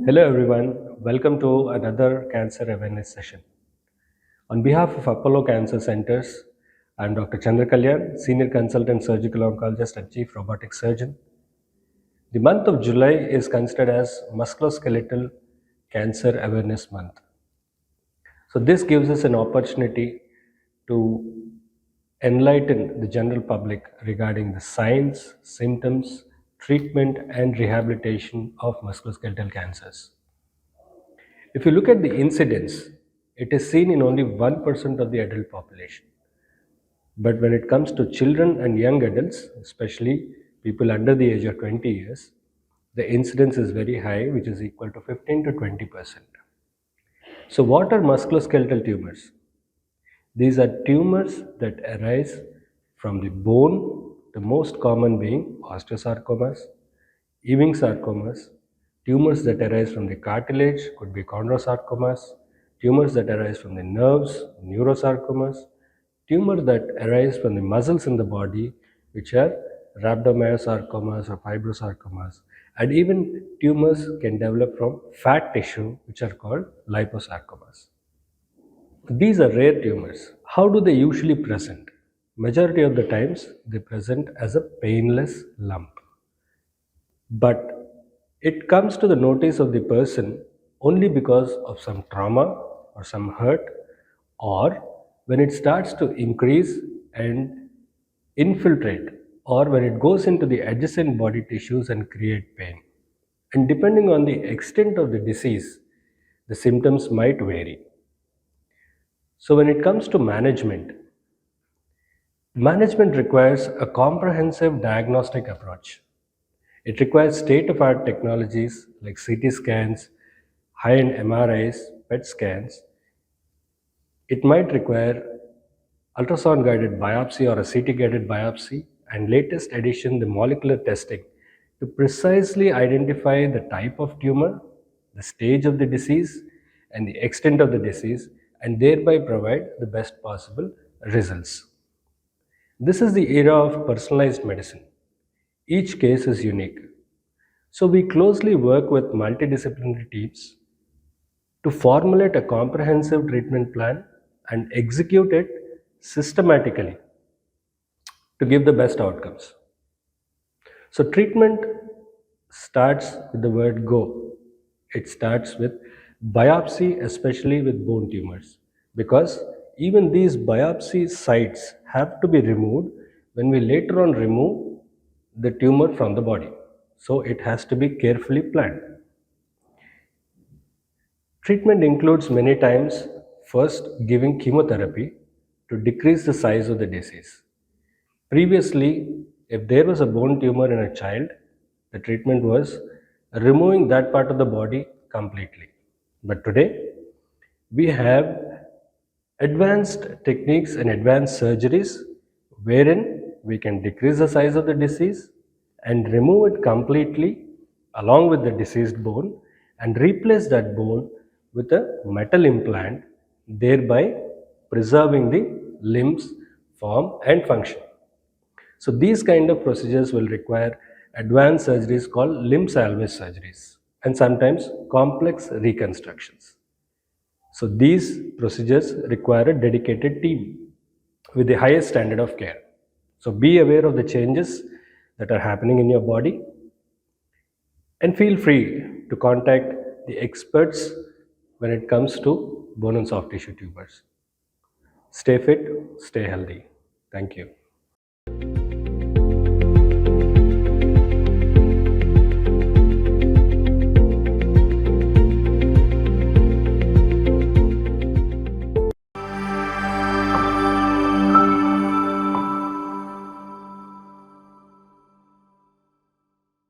Hello everyone, welcome to another cancer awareness session. On behalf of Apollo Cancer Centers, I am Dr. Chandra Kalyan, Senior Consultant Surgical Oncologist and Chief Robotic Surgeon. The month of July is considered as Musculoskeletal Cancer Awareness Month. So this gives us an opportunity to enlighten the general public regarding the signs, symptoms, treatment and rehabilitation of musculoskeletal cancers. If you look at the incidence, it is seen in only 1% of the adult population. But when it comes to children and young adults, especially people under the age of 20 years, the incidence is very high, which is equal to 15 to 20%. So, what are musculoskeletal tumors? These are tumors that arise from the bone, the most common being osteosarcomas, Ewing sarcomas, tumors that arise from the cartilage could be chondrosarcomas, tumors that arise from the nerves, neurosarcomas, tumors that arise from the muscles in the body, which are rhabdomyosarcomas or fibrosarcomas, and even tumors can develop from fat tissue, which are called liposarcomas. These are rare tumors. How do they usually present? Majority of the times, they present as a painless lump. But it comes to the notice of the person only because of some trauma or some hurt, or when it starts to increase and infiltrate, or when it goes into the adjacent body tissues and create pain. And depending on the extent of the disease, the symptoms might vary. So when it comes to management requires a comprehensive diagnostic approach. It requires state-of-art technologies like CT scans, high-end MRIs, PET scans. It might require ultrasound-guided biopsy or a CT-guided biopsy, and latest addition, the molecular testing, to precisely identify the type of tumor, the stage of the disease, and the extent of the disease, and thereby provide the best possible results. This is the era of personalized medicine. Each case is unique. So we closely work with multidisciplinary teams to formulate a comprehensive treatment plan and execute it systematically to give the best outcomes. So treatment starts with the word go. It starts with biopsy, especially with bone tumors, because even these biopsy sites have to be removed when we later on remove the tumor from the body. So it has to be carefully planned. Treatment includes many times first giving chemotherapy to decrease the size of the disease. Previously, if there was a bone tumor in a child, the treatment was removing that part of the body completely. But today, we have advanced techniques and advanced surgeries wherein we can decrease the size of the disease and remove it completely along with the diseased bone and replace that bone with a metal implant, thereby preserving the limbs, form and function. So these kind of procedures will require advanced surgeries called limb salvage surgeries and sometimes complex reconstructions. So these procedures require a dedicated team with the highest standard of care. So be aware of the changes that are happening in your body and feel free to contact the experts when it comes to bone and soft tissue tumors. Stay fit, stay healthy. Thank you.